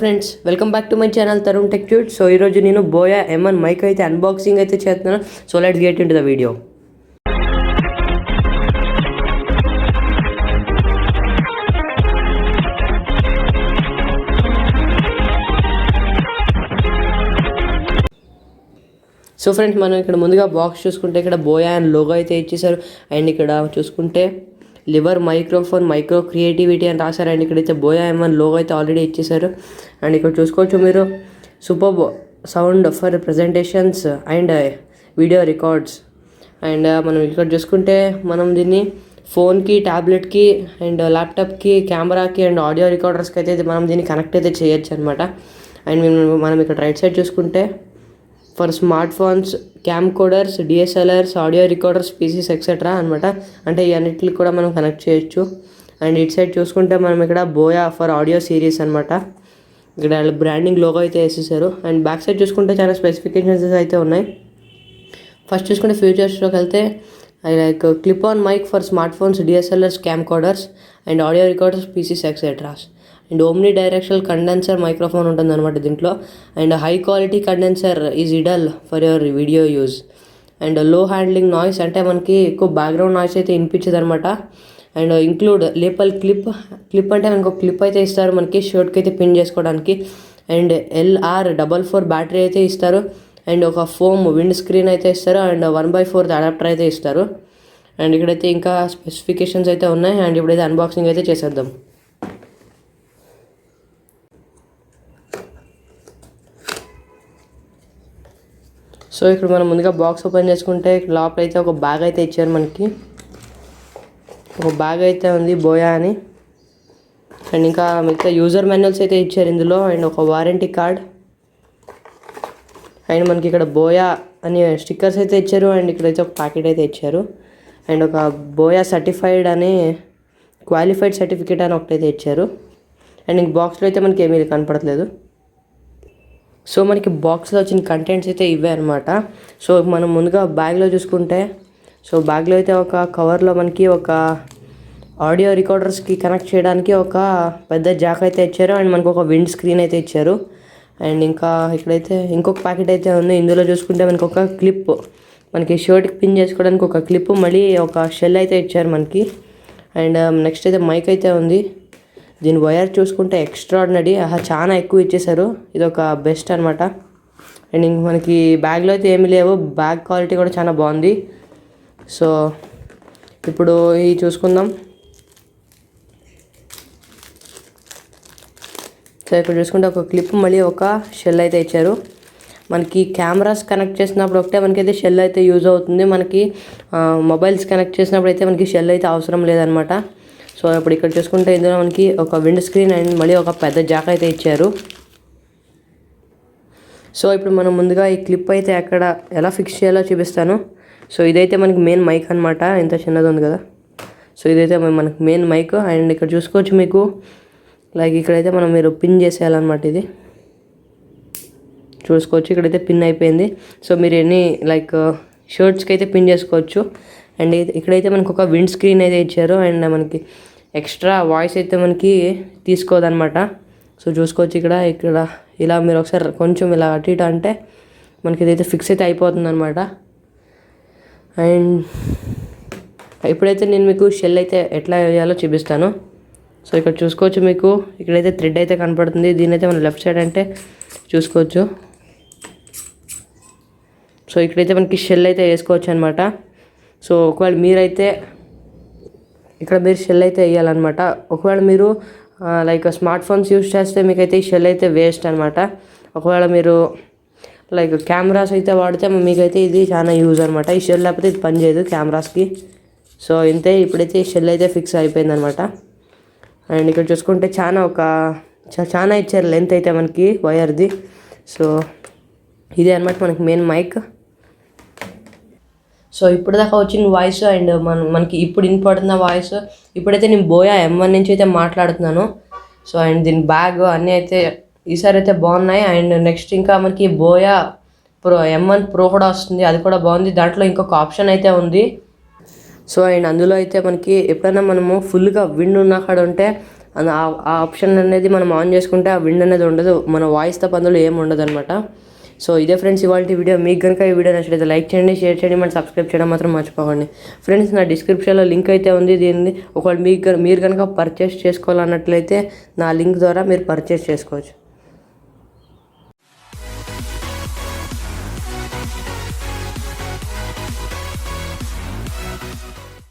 Friends, welcome back to my channel Tarun tech tutes. So ఈరోజు నేను Boya M1 mike అయితే unboxing అయితే చేస్తున్నాను. So let's get into the video. So friends, మనం ఇక్కడ ముందుగా బాక్స్ చూసుకుంటే ఇక్కడ బోయా అండ్ లోగో అయితే ఇచ్చేసారు. అండ్ ఇక్కడ చూసుకుంటే లివర్ మైక్రోఫోన్ మైక్రో క్రియేటివిటీ అని రాశారు. అండ్ ఇక్కడైతే బోయా M1 లోగో అయితే ఆల్రెడీ ఇచ్చేసారు. అండ్ ఇక్కడ చూసుకోవచ్చు మీరు super sound for presentations and video records. And మనం ఇక్కడ చూసుకుంటే మనం దీన్ని ఫోన్కి, ట్యాబ్లెట్కి అండ్ ల్యాప్టాప్కి, కెమెరాకి అండ్ ఆడియో రికార్డర్స్కి అయితే మనం దీన్ని కనెక్ట్ అయితే చేయొచ్చు అనమాట. అండ్ మనం ఇక్కడ రైట్ సైడ్ చూసుకుంటే for smart phones, cam coders, DSLRs, audio recorders, Pisces etcetera అనమాట. అంటే ఈ అన్నిటికి కూడా మనం కనెక్ట్ చేయొచ్చు. అండ్ ఇటు సైడ్ చూసుకుంటే మనం ఇక్కడ బోయా ఫర్ ఆడియో సిరీస్ అనమాట. ఇక్కడ బ్రాండింగ్ లోగో అయితే వేసేసారు. అండ్ బ్యాక్ సైడ్ చూసుకుంటే చాలా స్పెసిఫికేషన్స్ అయితే ఉన్నాయి. ఫస్ట్ చూసుకుంటే ఫ్యూచర్స్లోకి వెళ్తే like clip on mike for smart phones, DSLRs, camcorders and audio recorders, PCs etceteras. And omni directional condenser microphone ఉంటుంది అనమాట దీంట్లో. And high quality condenser is ideal for your video use. And low handling noise, అంటే మనకి ఎక్కువ background noise అయితే వినిపించదు అనమాట. And include lapel clip అంటే మనకు క్లిప్ అయితే ఇస్తారు మనకి షర్ట్కి అయితే పిన్ చేసుకోవడానికి. అండ్ LR44 బ్యాటరీ అయితే ఇస్తారు. అండ్ ఒక ఫోమ్ విండ్ స్క్రీన్ అయితే ఇస్తారు. అండ్ 1/4 అడాప్టర్ అయితే ఇస్తారు. అండ్ ఇక్కడైతే ఇంకా స్పెసిఫికేషన్స్ అయితే ఉన్నాయి. అండ్ ఇప్పుడైతే అన్బాక్సింగ్ అయితే చేసేద్దాం. సో ఇక్కడ మనం ముందుగా బాక్స్ ఓపెన్ చేసుకుంటే ఇక్కడ లోపల అయితే ఒక బ్యాగ్ అయితే ఇచ్చారు మనకి. ఒక బ్యాగ్ అయితే ఉంది బోయా అని. అండ్ ఇంకా మిగతా యూజర్ మాన్యువల్స్ అయితే ఇచ్చారు ఇందులో. అండ్ ఒక వారంటీ కార్డ్. అండ్ మనకి ఇక్కడ బోయా అని స్టిక్కర్స్ అయితే ఇచ్చారు. అండ్ ఇక్కడైతే ఒక ప్యాకెట్ అయితే ఇచ్చారు. అండ్ ఒక బోయా సర్టిఫైడ్ అని క్వాలిఫైడ్ సర్టిఫికేట్ అని ఒకటైతే ఇచ్చారు. అండ్ ఇంక బాక్స్లో అయితే మనకి ఏమీ కనపడట్లేదు. సో మనకి బాక్స్లో వచ్చిన కంటెంట్స్ అయితే ఇవే అనమాట. సో మనం ముందుగా బ్యాగ్లో చూసుకుంటే, సో బ్యాగ్లో అయితే ఒక కవర్లో మనకి ఒక ఆడియో రికార్డర్స్కి కనెక్ట్ చేయడానికి ఒక పెద్ద జాక్ అయితే ఇచ్చారు. అండ్ మనకు ఒక విండ్ స్క్రీన్ అయితే ఇచ్చారు. అండ్ ఇంకా ఇక్కడైతే ఇంకొక ప్యాకెట్ అయితే ఉంది. ఇందులో చూసుకుంటే మనకి ఒక క్లిప్, మనకి షర్ట్కి పిన్ చేసుకోవడానికి ఒక క్లిప్, మళ్ళీ ఒక షెల్ అయితే ఇచ్చారు మనకి. అండ్ నెక్స్ట్ అయితే మైక్ అయితే ఉంది. దీని వైర్ చూసుకుంటే ఎక్స్ట్రాడినరీ, చాలా ఎక్కువ ఇచ్చేసారు. ఇది ఒక బెస్ట్ అనమాట. అండ్ ఇంక మనకి బ్యాగ్లో అయితే ఏమీ లేవు. బ్యాగ్ క్వాలిటీ కూడా చాలా బాగుంది. సో ఇప్పుడు ఇవి చూసుకుందాం. సో ఇక్కడ చూసుకుంటే ఒక క్లిప్, మళ్ళీ ఒక షెల్ అయితే ఇచ్చారు. మనకి కెమెరాస్ కనెక్ట్ చేసినప్పుడు ఒకటే మనకైతే షెల్ అయితే యూజ్ అవుతుంది. మనకి మొబైల్స్ కనెక్ట్ చేసినప్పుడు అయితే మనకి షెల్ అయితే అవసరం లేదనమాట. సో ఇప్పుడు ఇక్కడ చూసుకుంటే ఇందులో మనకి ఒక విండ్ స్క్రీన్ అండ్ మళ్ళీ ఒక పెద్ద జాక్ అయితే ఇచ్చారు. సో ఇప్పుడు మనం ముందుగా ఈ క్లిప్ అయితే ఎక్కడ ఎలా ఫిక్స్ చేయాలో చూపిస్తాను. సో ఇదైతే మనకి మెయిన్ మైక్ అనమాట. ఇంత చిన్నది ఉంది కదా. సో ఇదైతే మనకి మెయిన్ మైక్. అండ్ ఇక్కడ చూసుకోవచ్చు మీకు లైక్ ఇక్కడైతే మీరు పిన్ చేసేయాలన్నమాట. ఇది చూసుకోవచ్చు, ఇక్కడైతే పిన్ అయిపోయింది. సో మీరు ఎన్ని లైక్ షర్ట్స్కి అయితే పిన్ చేసుకోవచ్చు. అండ్ ఇక్కడైతే మనకు ఒక విండ్ స్క్రీన్ అయితే ఇచ్చారు. అండ్ మనకి ఎక్స్ట్రా వాయిస్ అయితే మనకి తీసుకోదన్నమాట. సో చూసుకోవచ్చు ఇక్కడ ఇలా మీరు ఒకసారి కొంచెం ఇలా అటు ఇటు అంటే మనకి ఇదైతే ఫిక్స్ అయితే అయిపోతుంది అనమాట. అండ్ ఇప్పుడైతే నేను మీకు షెల్ అయితే ఎట్లా వేయాలో చూపిస్తాను. సో ఇక్కడ చూసుకోవచ్చు మీకు ఇక్కడైతే థ్రెడ్ అయితే కనపడుతుంది. దీని అయితే మనం లెఫ్ట్ సైడ్ అంటే చూసుకోవచ్చు. సో ఇక్కడైతే మనకి షెల్ అయితే వేసుకోవచ్చు అనమాట. సో ఒకవేళ మీరైతే ఇక్కడ మీరు షెల్ అయితే వేయాలన్నమాట. ఒకవేళ మీరు లైక్ స్మార్ట్ ఫోన్స్ యూజ్ చేస్తే మీకైతే ఈ షెల్ అయితే వేస్ట్ అనమాట. ఒకవేళ మీరు లైక్ కెమెరాస్ అయితే వాడితే మీకైతే ఇది చాలా యూజ్ అనమాట. ఈ షెల్ లేకపోతే ఇది పనిచేయదు కెమెరాస్కి. సో ఇంతే, ఇప్పుడైతే ఈ షెల్ అయితే ఫిక్స్ అయిపోయింది అనమాట. అండ్ ఇక్కడ చూసుకుంటే చాలా ఇచ్చారు లెంత్ అయితే మనకి వైర్ది. సో ఇదే అనమాట మనకి మెయిన్ మైక్. సో ఇప్పుడు దాకా వచ్చిన వాయిస్ అండ్ మనకి ఇప్పుడు వినపడుతున్న వాయిస్, ఇప్పుడైతే నేను బోయా M1 నుంచి అయితే మాట్లాడుతున్నాను. సో అండ్ దీని బ్యాగ్ అన్నీ అయితే ఈసారి అయితే బాగున్నాయి. అండ్ నెక్స్ట్ ఇంకా మనకి బోయా M1 Pro కూడా వస్తుంది, అది కూడా బాగుంది. దాంట్లో ఇంకొక ఆప్షన్ అయితే ఉంది. సో అండ్ అందులో అయితే మనకి ఎప్పుడైనా మనము ఫుల్గా విండ్ ఉన్న కాడ ఉంటే ఆ ఆప్షన్ అనేది మనం ఆన్ చేసుకుంటే ఆ విండ్ అనేది ఉండదు, మన వాయిస్ తప్ప అందులో ఏమి ఉండదు అనమాట. సో ఇదే ఫ్రెండ్స్ ఇవాళ వీడియో. మీకు కనుక ఈ వీడియో నచ్చితే లైక్ చేయండి, షేర్ చేయండి, మనం సబ్స్క్రైబ్ చేయడం మాత్రం మర్చిపోకండి ఫ్రెండ్స్. నా డిస్క్రిప్షన్లో లింక్ అయితే ఉంది. దీన్ని ఒకవేళ మీరు కనుక పర్చేస్ చేసుకోవాలన్నట్లయితే నా లింక్ ద్వారా మీరు పర్చేస్ చేసుకోవచ్చు.